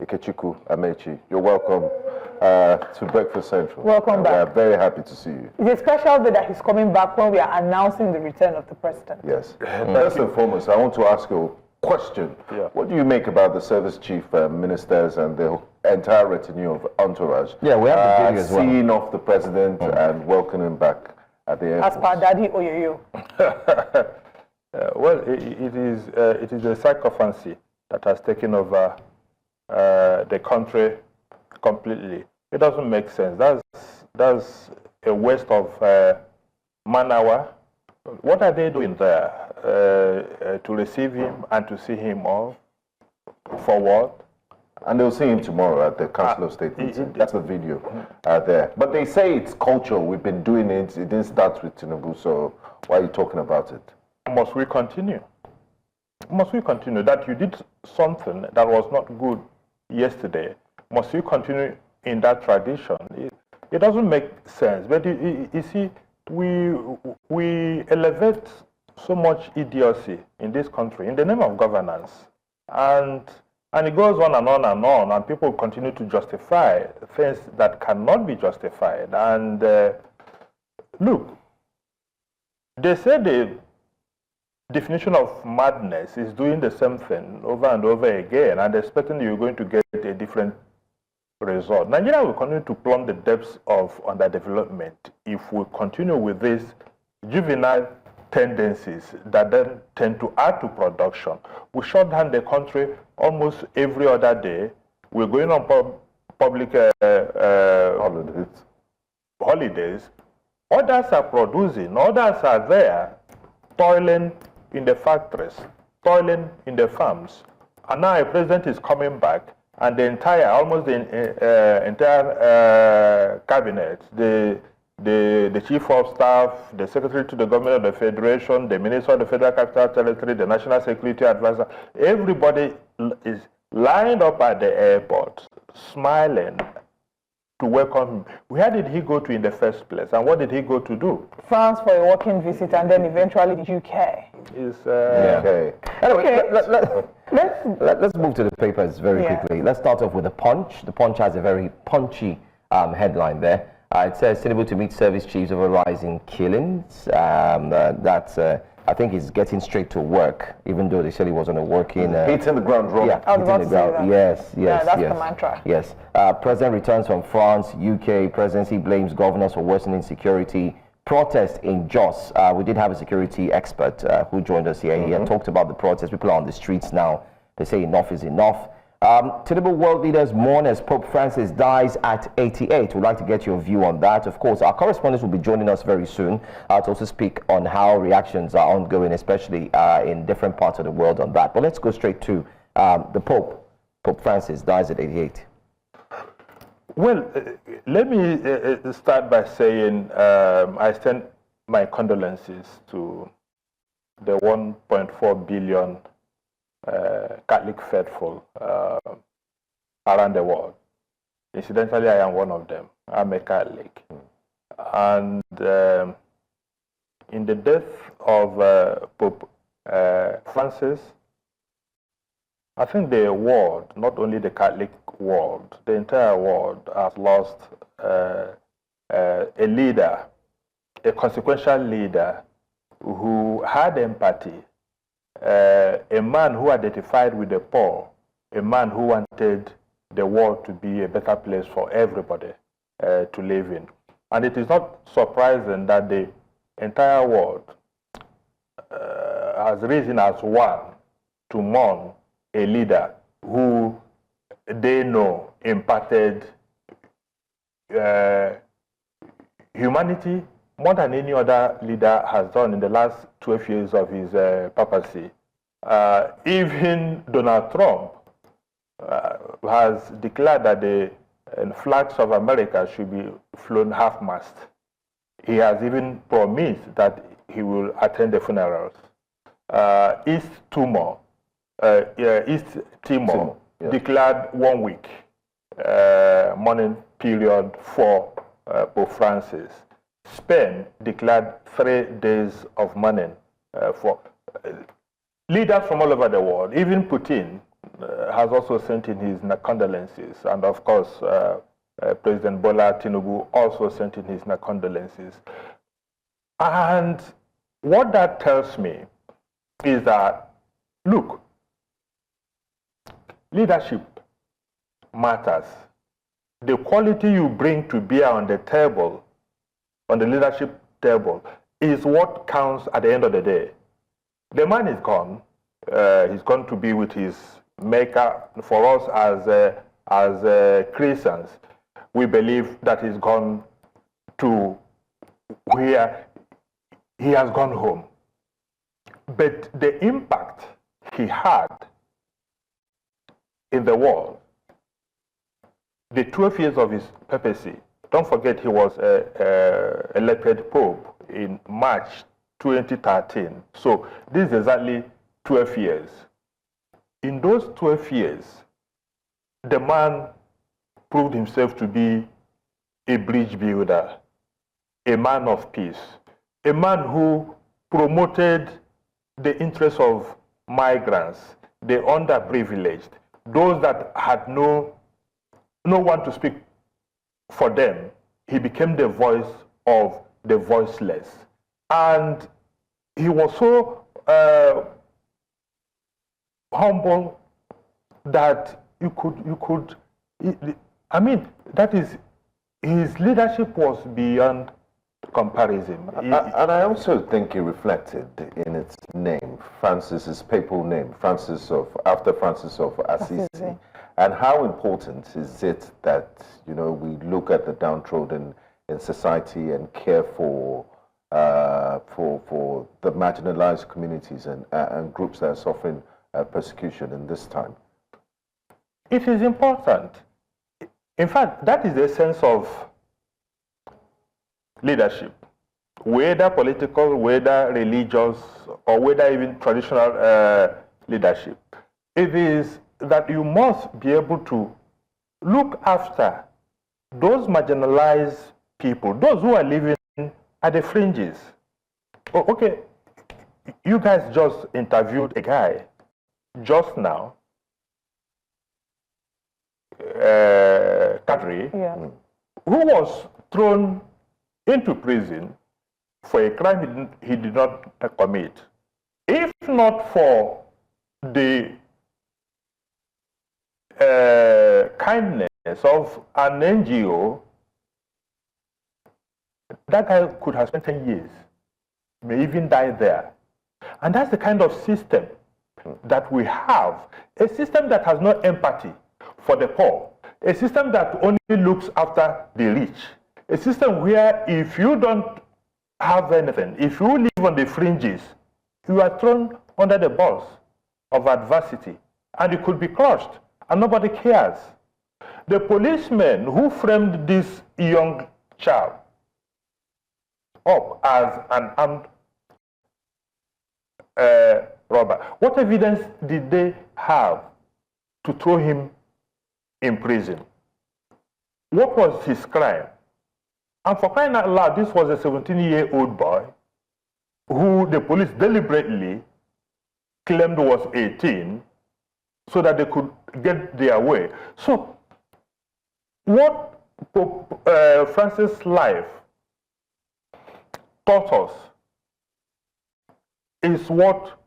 Ikechukwu Amaechi. You're welcome to Breakfast Central. Welcome back. We are very happy to see you. It's a special day that he's coming back when we are announcing the return of the president. Yes. First and foremost, I want to ask you a question. Yeah. What do you make about the service chief ministers and the entire retinue of entourage? Yeah, we have the video as well. Seeing off the president and welcoming him back at the airport. As per Daddy Oyoyo. Well, it is a sycophancy that has taken over the country completely. It doesn't make sense. That's a waste of man-hour. What are they doing there to receive him and to see him off? For what? And they'll see him tomorrow at the Council of State meeting. That's the video there. But they say it's culture. We've been doing it. It didn't start with Tinubu, so why are you talking about it? Must we continue? Must we continue? That you did something that was not good yesterday. Must we continue in that tradition? It doesn't make sense. But you see, we elevate so much idiocy in this country in the name of governance. And it goes on and on and on, and people continue to justify things that cannot be justified. And look, they say the definition of madness is doing the same thing over and over again and expecting you're going to get a different result. Nigeria will continue to plumb the depths of underdevelopment if we continue with these juvenile tendencies that then tend to add to production. We shut down the country almost every other day. We're going on public holidays. Others are producing, others are there, toiling in the factories, toiling in the farms. And now a president is coming back, and the entire, almost the entire cabinet, the chief of staff, the secretary to the government of the federation, the minister of the Federal Capital Territory, the national security advisor, everybody is lined up at the airport, smiling to welcome him. Where did he go to in the first place, and what did he go to do? France for a working visit, and then eventually the UK. Okay. Anyway, let's move to the papers very quickly. Let's start off with the Punch. The Punch has a very punchy headline there. It says Tinubu to meet service chiefs over rising killings. I think he's getting straight to work, even though they said he was on a working... hitting the ground running. Yeah, hitting the ground. Yes. Yeah, that's the mantra. Yes. President returns from France, UK. Presidency blames governors for worsening security. Protest in Jos. We did have a security expert who joined us here. He had talked about the protest. People are on the streets now. They say enough is enough. Tinubu world leaders mourn as Pope Francis dies at 88. We'd like to get your view on that. Of course, our correspondents will be joining us very soon to also speak on how reactions are ongoing, especially in different parts of the world on that. But let's go straight to the Pope. Pope Francis dies at 88. Well, let me start by saying I send my condolences to the 1.4 billion Catholic faithful around the world. Incidentally, I am one of them. I'm a Catholic. And in the death of Pope Francis, I think the world, not only the Catholic world, the entire world has lost a leader, a consequential leader who had empathy, a man who identified with the poor, a man who wanted the world to be a better place for everybody to live in. And it is not surprising that the entire world has risen as one to mourn a leader who they know imparted humanity more than any other leader has done in the last 12 years of his papacy. Even Donald Trump has declared that the flags of America should be flown half-mast. He has even promised that he will attend the funerals. East Timor declared 1 week mourning period for Pope Francis. Spain declared 3 days of mourning for leaders from all over the world. Even Putin has also sent in his condolences, and of course, President Bola Tinubu also sent in his condolences. And what that tells me is that, look, leadership matters. The quality you bring to bear on the table, on the leadership table, is what counts at the end of the day. The man is gone. He's going to be with his maker. For us as Christians, we believe that he's gone to where he has gone home. But the impact he had in the world, the 12 years of his papacy, don't forget he was elected Pope in March 2013. So this is exactly 12 years. In those 12 years, the man proved himself to be a bridge builder, a man of peace, a man who promoted the interests of migrants, the underprivileged, those that had no one to speak for them. He became the voice of the voiceless. And he was so humble that that is, his leadership was beyond comparison. And I also think it reflected in its name, Francis's papal name, after Francis of Assisi. And how important is it that, you know, we look at the downtrodden in society and care for the marginalized communities and groups that are suffering persecution in this time? It is important. In fact, that is the essence of leadership, whether political, whether religious, or whether even traditional leadership. It is that you must be able to look after those marginalized people, those who are living at the fringes. Oh, okay, you guys just interviewed a guy just now, Kadri, who was thrown into prison for a crime he did not commit. If not for the kindness of an NGO, that guy could have spent 10 years, may even die there. And that's the kind of system that we have, a system that has no empathy for the poor, a system that only looks after the rich, a system where if you don't have anything, if you live on the fringes, you are thrown under the bus of adversity and you could be crushed and nobody cares. The policeman who framed this young child up as an armed robber, what evidence did they have to throw him in prison? What was his crime? And for crying out loud, this was a 17-year-old boy who the police deliberately claimed was 18 so that they could get their way. So what Pope Francis' life taught us is what,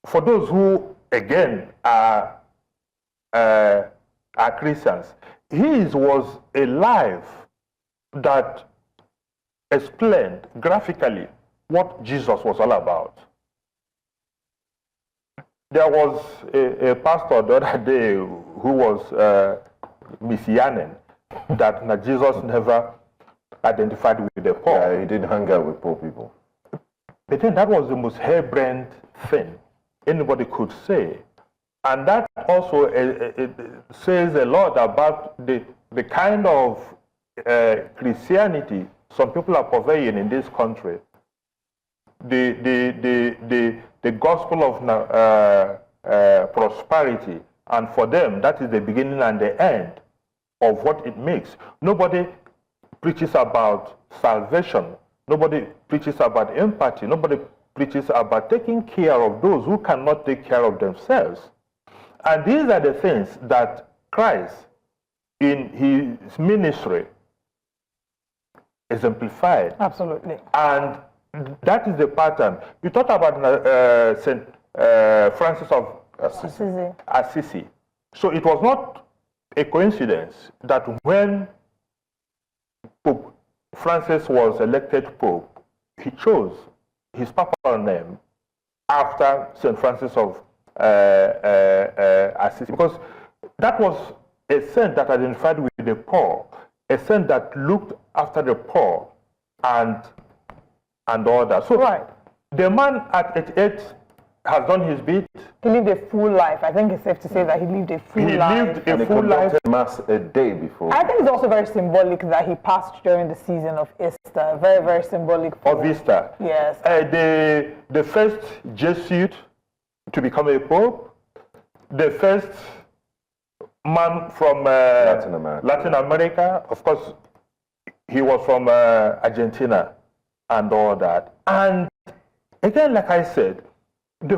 for those who, again, are Christians, his was a life that explained graphically what Jesus was all about. There was a pastor the other day who was messianic, that Jesus never identified with the poor. Yeah, he didn't hang out with poor people. But then that was the most harebrained thing anybody could say. And that also it says a lot about the kind of Christianity some people are purveying in this country. The gospel of prosperity, and for them that is the beginning and the end of what it makes. Nobody preaches about salvation. Nobody preaches about empathy. Nobody preaches about taking care of those who cannot take care of themselves. And these are the things that Christ, in his ministry, exemplified. Absolutely. And that is the pattern. You talked about St. Francis of Assisi. So it was not a coincidence that when Pope Francis was elected Pope, he chose his papal name after St. Francis of Assisi, because that was a saint that identified with the poor, a saint that looked after the poor and all that. So the man at 88 has done his bit. He lived a full life. I think it's safe to say that he lived a full life. He lived a full life. Mass a day before. I think it's also very symbolic that he passed during the season of Easter. Very, very symbolic. Of Easter. Yes. The first Jesuit to become a pope, the first man from Latin America. Of course, he was from Argentina and all that. And again, like I said, the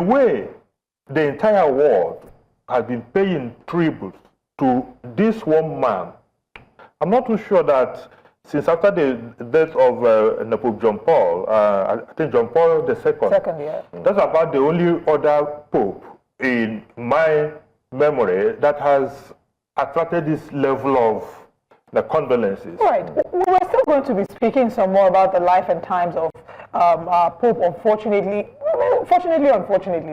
way the entire world has been paying tribute to this one man. I'm not too sure that since after the death of Pope John Paul, I think John Paul II, that's about the only other pope in my memory that has attracted this level of the condolences. Right. We're still going to be speaking some more about the life and times of our Pope. Unfortunately,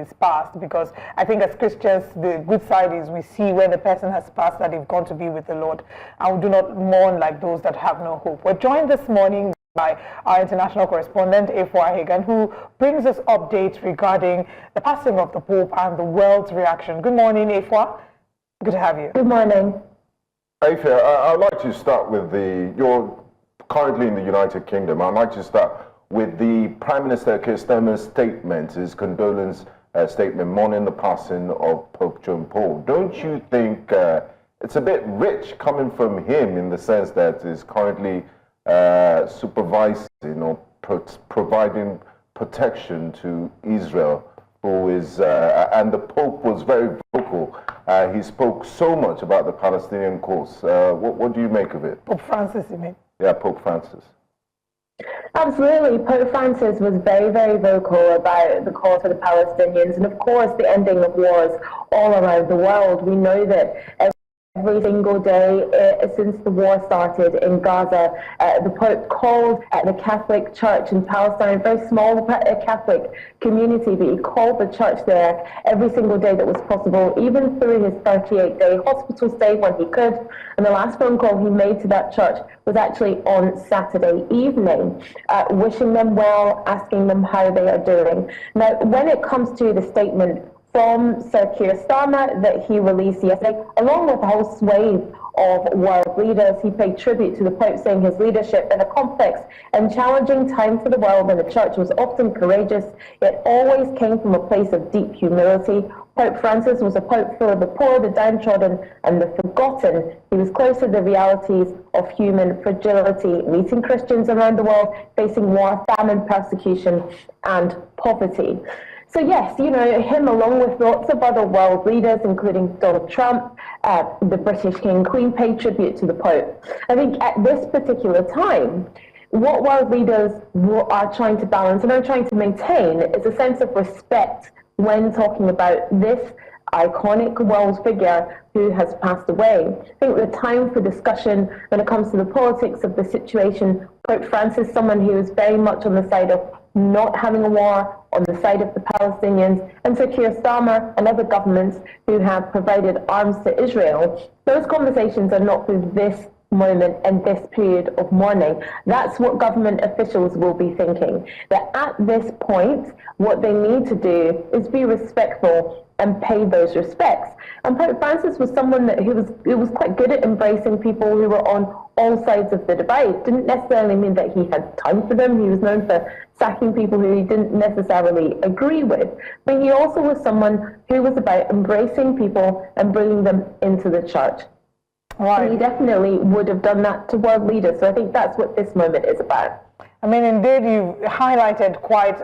it's passed, because I think as Christians, the good side is we see when the person has passed that they've gone to be with the Lord, and we do not mourn like those that have no hope. We're joined this morning by our international correspondent, Efwa Hagan, who brings us updates regarding the passing of the Pope and the world's reaction. Good morning, Efwa. Good to have you. Good morning. Afia, I'd like to start with you're currently in the United Kingdom. I'd like to start with the Prime Minister Keir Starmer's statement, his condolence statement mourning the passing of Pope John Paul. Don't you think it's a bit rich coming from him, in the sense that he's currently supervising or providing protection to Israel, who is, and the Pope was very vocal. He spoke so much about the Palestinian cause. What do you make of it? Pope Francis, you mean? Yeah, Pope Francis. Absolutely. Pope Francis was very, very vocal about the cause for the Palestinians, and of course the ending of wars all around the world. We know that every single day since the war started in Gaza, the Pope called the Catholic Church in Palestine, a very small Catholic community, but he called the church there every single day that was possible, even through his 38-day hospital stay when he could. And the last phone call he made to that church was actually on Saturday evening, wishing them well, asking them how they are doing. Now, when it comes to the statement from Sir Keir Starmer that he released yesterday, along with a whole swathe of world leaders, he paid tribute to the Pope, saying his leadership in a complex and challenging time for the world and the Church was often courageous. It always came from a place of deep humility. Pope Francis was a pope for the poor, the downtrodden, and the forgotten. He was close to the realities of human fragility, meeting Christians around the world facing war, famine, persecution, and poverty. So yes, you know, him along with lots of other world leaders, including Donald Trump, the British King and Queen, paid tribute to the Pope. I think at this particular time, what world leaders are trying to balance and are trying to maintain is a sense of respect when talking about this iconic world figure who has passed away. I think the time for discussion when it comes to the politics of the situation, Pope Francis, someone who is very much on the side of not having a war, on the side of the Palestinians, and Sir Keir Starmer and other governments who have provided arms to Israel. Those conversations are not for this moment and this period of mourning. That's what government officials will be thinking. That at this point, what they need to do is be respectful and pay those respects. And Pope Francis was someone that who was quite good at embracing people who were on all sides of the divide. Didn't necessarily mean that he had time for them. He was known for sacking people who he didn't necessarily agree with. But he also was someone who was about embracing people and bringing them into the church. Right. And he definitely would have done that to world leaders. So I think that's what this moment is about. I mean, indeed, you highlighted quite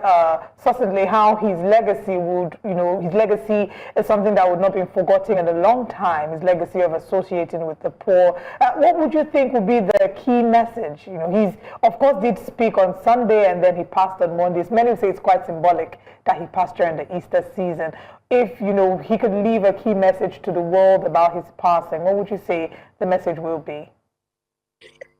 succinctly how his legacy would, his legacy is something that would not be forgotten in a long time, his legacy of associating with the poor. What would you think would be the key message? He's, of course, did speak on Sunday and then he passed on Mondays. Many say it's quite symbolic that he passed during the Easter season. If, he could leave a key message to the world about his passing, what would you say the message will be?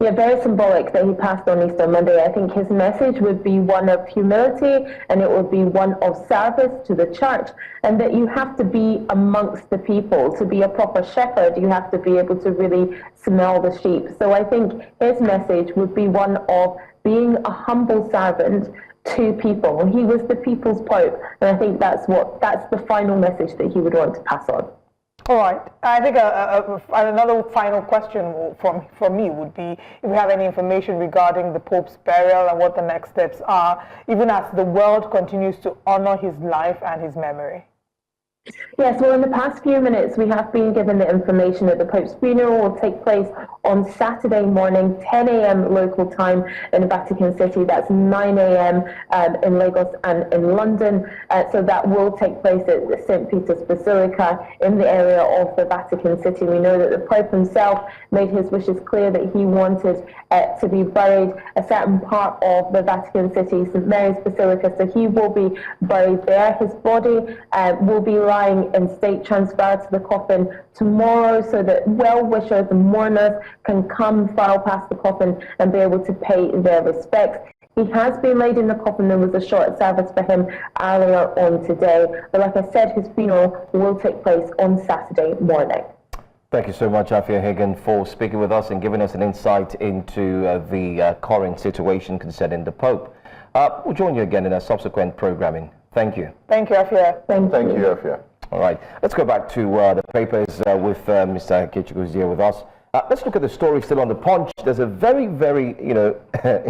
Yeah, very symbolic that he passed on Easter Monday. I think his message would be one of humility, and it would be one of service to the church, and that you have to be amongst the people. To be a proper shepherd, you have to be able to really smell the sheep. So I think his message would be one of being a humble servant to people. He was the people's pope, and I think that's the final message that he would want to pass on. All right. I think another final question from me would be if we have any information regarding the Pope's burial and what the next steps are, even as the world continues to honor his life and his memory. Yes, well, in the past few minutes, we have been given the information that the Pope's funeral will take place on Saturday morning, 10 a.m. local time in Vatican City. That's 9 a.m. In Lagos and in London. So that will take place at St. Peter's Basilica in the area of the Vatican City. We know that the Pope himself made his wishes clear that he wanted to be buried a certain part of the Vatican City, St. Mary's Basilica. So he will be buried there. His body will be lying in state transfer to the coffin tomorrow, so that well-wishers and mourners can come file past the coffin and be able to pay their respects. He has been laid in the coffin. There was a short service for him earlier on today. But like I said, his funeral will take place on Saturday morning. Thank you so much, Afia Hagan, for speaking with us and giving us an insight into the current situation concerning the Pope. We'll join you again in a subsequent programming. Thank you. Thank you, Afia. Thank you, Afia. All right, let's go back to the papers with Mr. Ikechukwu, who's here with us. Let's look at the story still on the Punch. There's a very, very,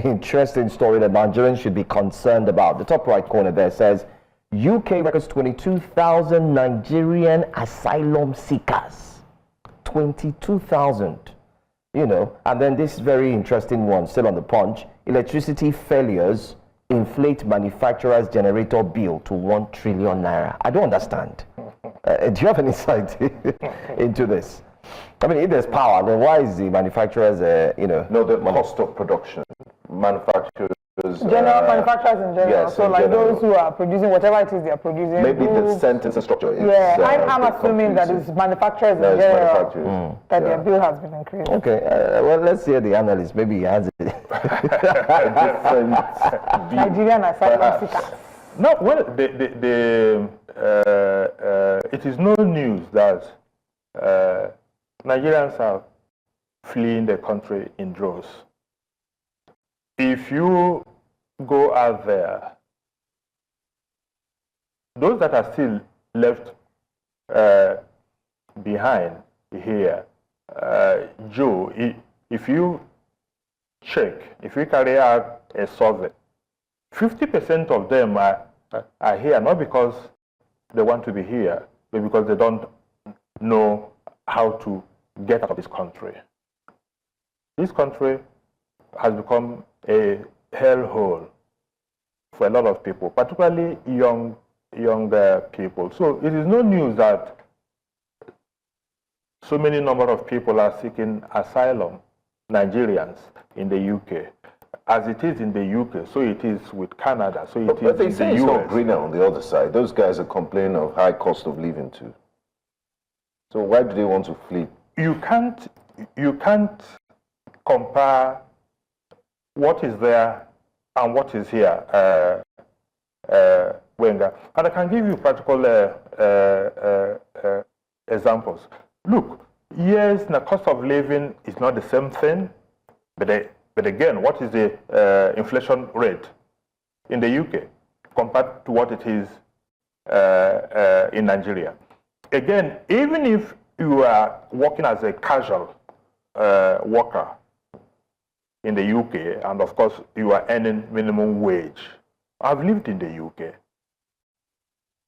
interesting story that Nigerians should be concerned about. The top right corner there says, UK records 22,000 Nigerian asylum seekers. 22,000, and then this very interesting one, still on the Punch. Electricity failures inflate manufacturer's generator bill to 1 trillion naira. I don't understand. Do you have any insight into this? I mean, if there's power, then why is the manufacturers, No, the cost of production. Manufacturers... manufacturers in general. Yes, so like those who are producing whatever it is they are producing. Maybe the sentence and structure is... I'm assuming that it's manufacturers in general that their bill has been increased. Okay, well, let's hear the analyst. Maybe he has it. Nigerian asylum seekers. No, well, it is no news that Nigerians are fleeing the country in droves. If you go out there, those that are still left behind here, Joe, if you check, if you carry out a survey, 50% of them are here not because they want to be here, but because they don't know how to get out of this country. This country has become a hellhole for a lot of people, particularly younger people. So it is no news that so many number of people are seeking asylum, Nigerians in the UK. As it is in the UK, so it is with Canada, so it is but they in say the it's US. not greener on the other side. Those guys are complaining of high cost of living too. So why do they want to flee? You can't compare what is there and what is here, Wenger. And I can give you practical examples. Look, yes, the cost of living is not the same thing, but again, what is the inflation rate in the UK compared to what it is in Nigeria? Again, even if you are working as a casual worker in the UK, and of course you are earning minimum wage, I've lived in the UK,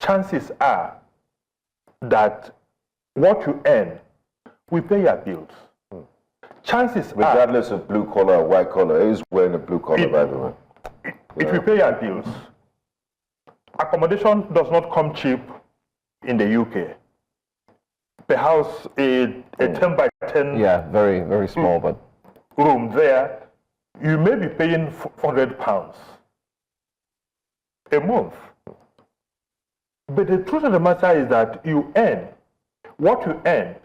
chances are that what you earn will pay your bills. Chances Regardless of blue collar or white collar, is wearing a blue collar, by the way. if you pay your bills, accommodation does not come cheap in the UK. Perhaps a 10 by 10 very, very small, but room there, you may be paying £400 a month. But the truth of the matter is that what you earn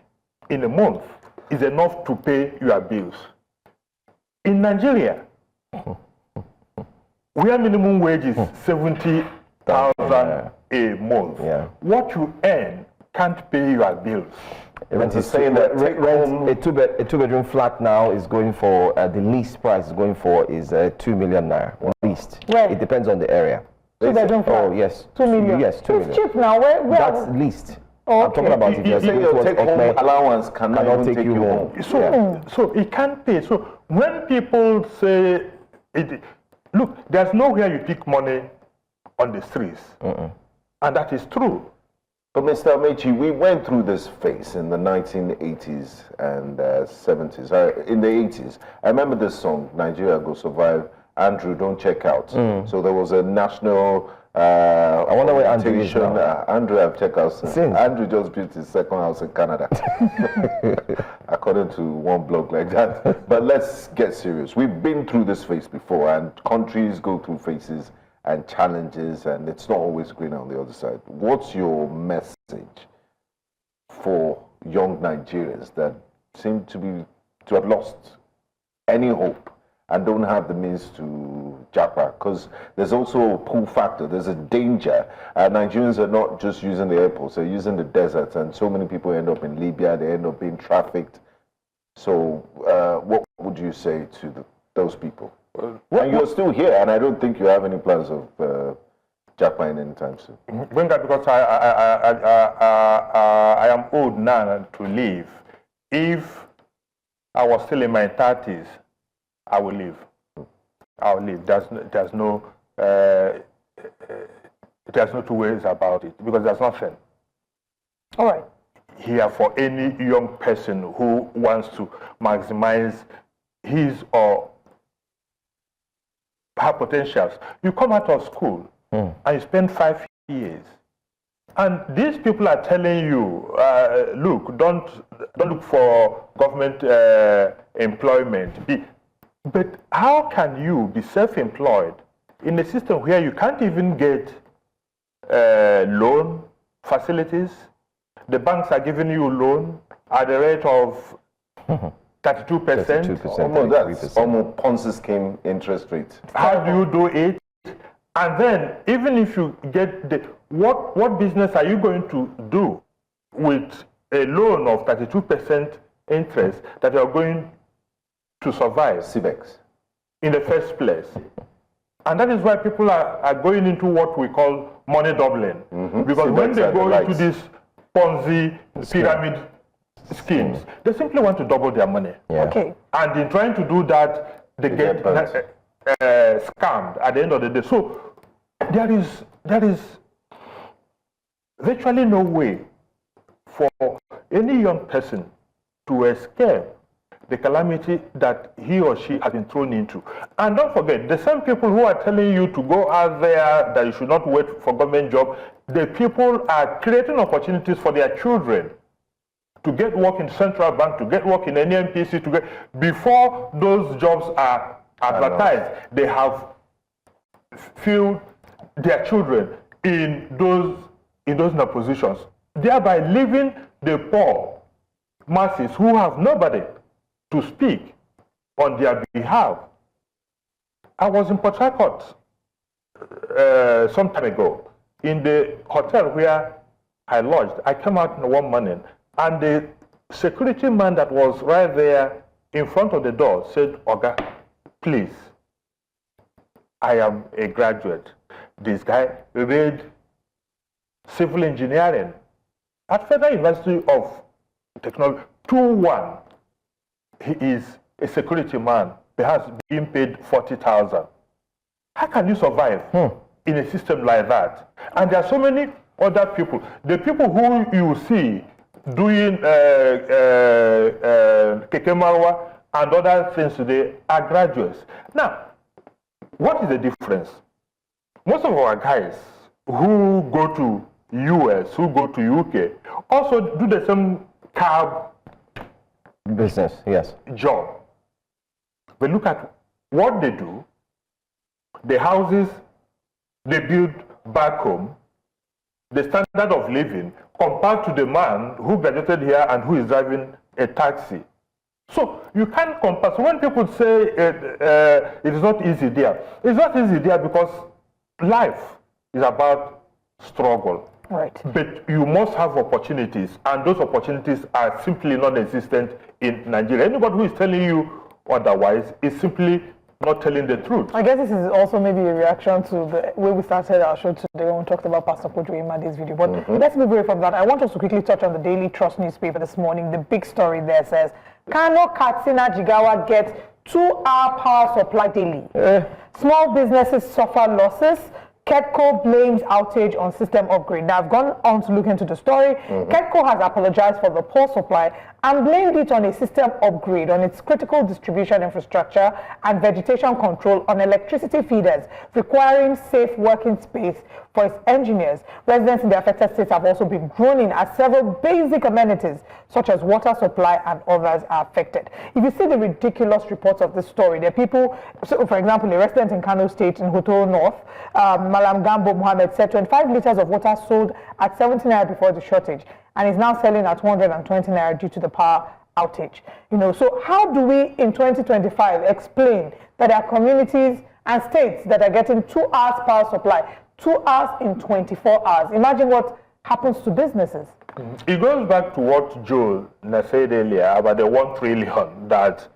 in a month is enough to pay your bills. In Nigeria, where minimum wage is 70,000 a month, what you earn can't pay your bills. Rent is saying that a two-bedroom flat now is going for the least price is going for is 2 million naira least. Where? It depends on the area. Two-bedroom flat. Oh yes, 2 million. Yes, 2 million. It's cheap now. Where That's least. Oh, I'm talking about if you're saying your take-home allowance cannot take you home. So it can't pay. So when people say, look, there's nowhere you pick money on the streets, and that is true. But Mr. Amaechi, we went through this phase in the 1980s and 70s. In the 80s, I remember this song, Nigeria Go Survive, Andrew, Don't Check Out. So there was a national... I wonder where Andrew is now. Andrew have checked out since. Andrew just built his second house in Canada. According to one blog like that. But let's get serious. We've been through this phase before, and countries go through phases and challenges, and it's not always green on the other side. What's your message for young Nigerians that seem to have lost any hope and don't have the means to japa? Because there's also a pull factor, there's a danger. Nigerians are not just using the airports, they're using the deserts, and so many people end up in Libya, they end up being trafficked. So what would you say to those people? And you're still here, and I don't think you have any plans of Japan anytime soon. Because I am old now to leave. If I was still in my 30s, I will leave. I will leave. There's no two ways about it, because there's nothing. All right. Here for any young person who wants to maximize his or her potentials. You come out of school and you spend 5 years, and these people are telling you, look, don't look for government employment. But how can you be self-employed in a system where you can't even get loan facilities? The banks are giving you loan at the rate of 32%. That's almost Ponzi scheme interest rate. How do you do it? And then, even if you get what business are you going to do with a loan of 32% interest that you are going to survive? CBEX. In the first place. And that is why people are going into what we call money doubling. Because CBEX when they go into these Ponzi pyramid schemes, they simply want to double their money. Okay. And in trying to do that, they get scammed at the end of the day. So there is virtually no way for any young person to escape the calamity that he or she has been thrown into. And don't forget, the same people who are telling you to go out there, that you should not wait for government job, the people are creating opportunities for their children to get work in Central Bank, to get work in any NPC, before those jobs are advertised, they have filled their children in those positions, thereby leaving the poor masses who have nobody to speak on their behalf. I was in Port Harcourt some time ago, in the hotel where I lodged. I came out one morning, and the security man that was right there in front of the door said, "Oga, please, I am a graduate. This guy read civil engineering at Federal University of Technology, 2-1. He is a security man, perhaps being paid 40,000. How can you survive in a system like that? And there are so many other people. The people who you see doing Keke Marwa and other things today are graduates. Now, what is the difference? Most of our guys who go to US, who go to UK, also do the same cab business, yes, job. But look at what they do, the houses they build back home, the standard of living compared to the man who graduated here and who is driving a taxi. So you can't compare. So when people say it is not easy there, it's not easy there because life is about struggle. Right. But you must have opportunities, and those opportunities are simply non-existent in Nigeria. Anybody who is telling you otherwise is simply not telling the truth. I guess this is also maybe a reaction to the way we started our show today when we talked about Pastor Kojo Imade's video. But let's move away from that. I want us to quickly touch on the Daily Trust newspaper this morning. The big story there says, Kano Katsina Jigawa gets 2-hour power supply daily. Small businesses suffer losses. KEDCO blames outage on system upgrade. Now, I've gone on to look into the story. KEDCO has apologized for the poor supply and blamed it on a system upgrade on its critical distribution infrastructure and vegetation control on electricity feeders, requiring safe working space for its engineers. Residents in the affected states have also been groaning as several basic amenities, such as water supply and others, are affected. If you see the ridiculous reports of this story, there are people, so for example, a resident in Kano State in Hotoro North, Malam Gambo Mohammed, said 25 liters of water sold at 70 naira before the shortage, and is now selling at 120 naira due to the power outage. You know, so how do we in 2025 explain that there are communities and states that are getting 2 hours power supply, 2 hours in 24 hours? Imagine what happens to businesses. It goes back to what Joe said earlier about the 1 trillion that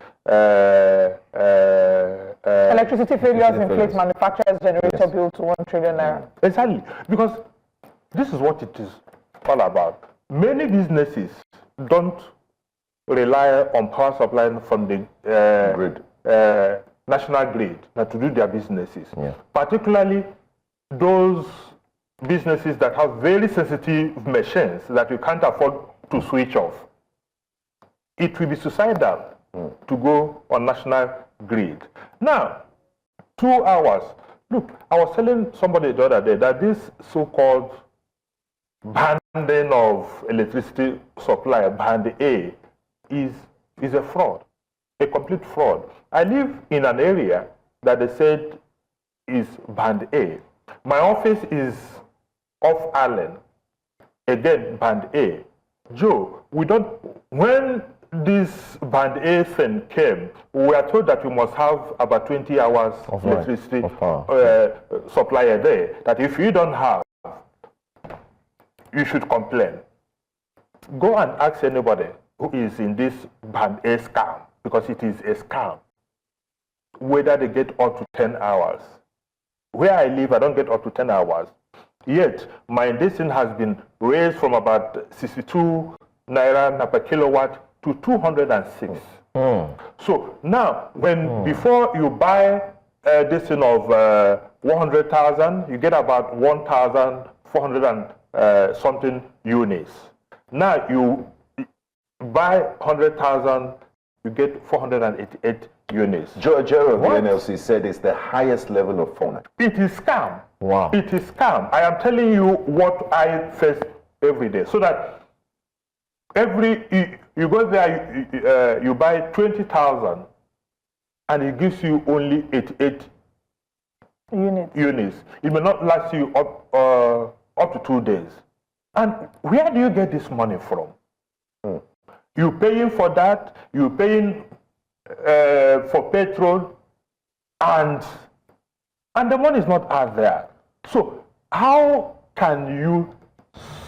electricity failures inflate manufacturers' generator bill to 1 trillion naira. Exactly, because this is what it is all about. Many businesses don't rely on power supply from the national grid to do their businesses, particularly those businesses that have very sensitive machines that you can't afford to switch off. It will be suicidal to go on national grid. Now, 2 hours. Look, I was telling somebody the other day that this so-called banding of electricity supply, band A, is a fraud, a complete fraud. I live in an area that they said is band A. My office is off Allen, again band A. Joe, when this band A thing came, we were told that we must have about 20 hours of electricity supply a day. That if you don't have, you should complain. Go and ask anybody who is in this band A scam, because it is a scam, whether they get up to 10 hours. Where I live, I don't get up to 10 hours. Yet, my distance has been raised from about 62 naira per kilowatt to 206. So now, before you buy a distance of 100,000, you get about 1,400 something units. Now you buy 100,000, you get 488 units. Joe of the NLC said it's the highest level of phone. It is scam. Wow. It is scam. I am telling you what I face every day. So that you go there, you buy 20,000, and it gives you only 88 units. It may not last you up to 2 days. And where do you get this money from? You're paying for that, you're paying for petrol, and the money is not out there. So how can you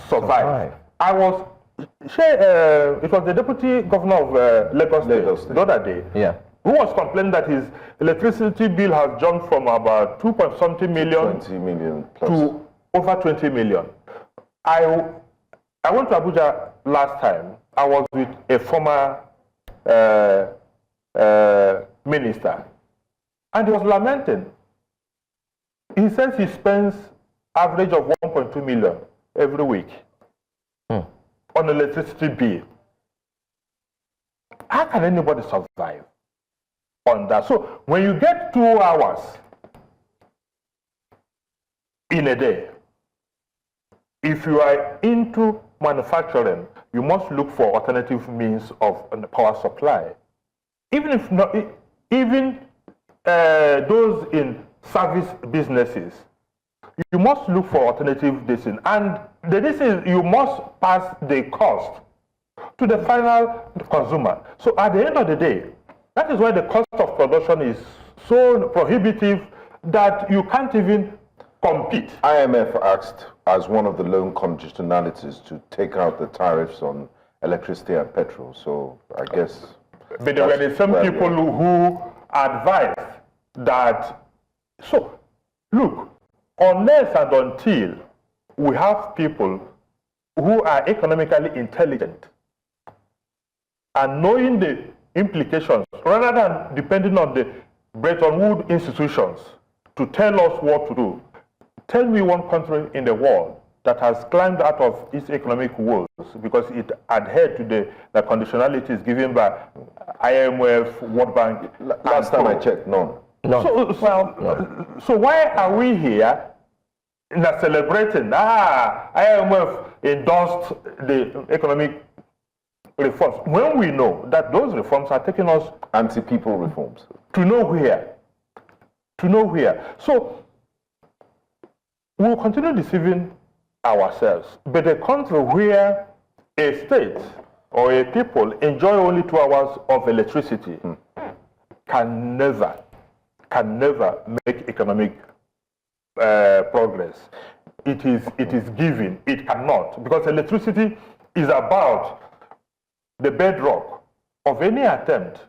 survive? I was, it was the deputy governor of Lagos State the other day, who was complaining that his electricity bill has jumped from about 2-something million, 20 million plus, to over 20 million. I went to Abuja last time. I was with a former minister, and he was lamenting. He says he spends average of 1.2 million every week on electricity bill. How can anybody survive on that? So when you get 2 hours, in a day. If you are into manufacturing, you must look for alternative means of power supply. Even if not, even those in service businesses, you must look for alternative design. And this is, you must pass the cost to the final consumer. So at the end of the day, that is why the cost of production is so prohibitive that you can't even compete. IMF asked as one of the loan conditionalities to take out the tariffs on electricity and petrol. So I guess. But there were some people who advised that. So look, unless and until we have people who are economically intelligent and knowing the implications, rather than depending on the Bretton Woods institutions to tell us what to do, tell me one country in the world that has climbed out of its economic woes because it adhered to the conditionalities given by IMF, World Bank. Last time I checked, none. No. So why are we here celebrating? IMF endorsed the economic reforms when we know that those reforms are taking us Anti-people reforms. to nowhere. To nowhere. So we'll continue deceiving ourselves. But a country where a state or a people enjoy only 2 hours of electricity can never make economic progress. It is given. It cannot, because electricity is about the bedrock of any attempt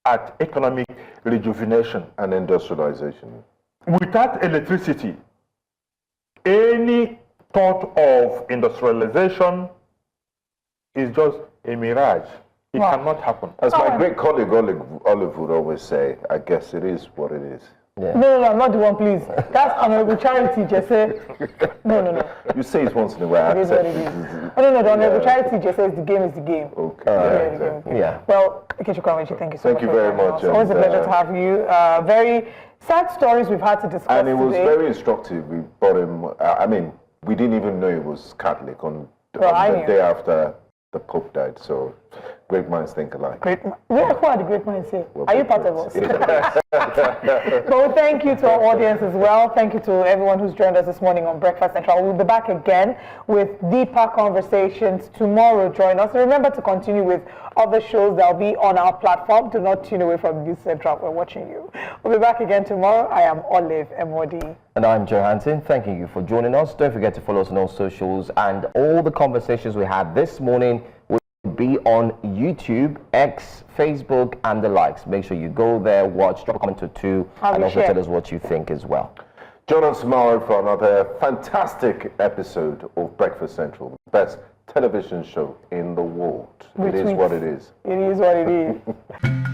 at economic rejuvenation And industrialization. Without electricity, any thought of industrialization is just a mirage. It cannot happen. As my great colleague Olive would always say, I guess it is what it is. Yeah. No, I'm not the one, please. That's honorable charity, Jesse. No. You say it once in a while. It is what it is. No, the honorable charity just says the game is the game. Okay. Yeah. Well, Ikechukwu Amaechi, thank you so much. Thank you very much. It's always a pleasure to have you. Very sad stories we've had to discuss And it was today. very instructive. We brought him, we didn't even know he was Catholic on the day after the Pope died. So great minds think alike. Who are the great minds here? Are you part of us? Well, thank you to our audience as well. Thank you to everyone who's joined us this morning on Breakfast Central. We'll be back again with deeper conversations tomorrow. Join us. And remember to continue with other shows that will be on our platform. Do not tune away from News Central. We're watching you. We'll be back again tomorrow. I am Olive Emodi. And I'm Joe Hanson. Thanking you for joining us. Don't forget to follow us on all socials, and all the conversations we had this morning will be on YouTube, X, Facebook, and the likes. Make sure you go there, watch, drop a comment or two, and also tell us what you think as well. Join us tomorrow for another fantastic episode of Breakfast Central, the best television show in the world. It is what it is. It is what it is.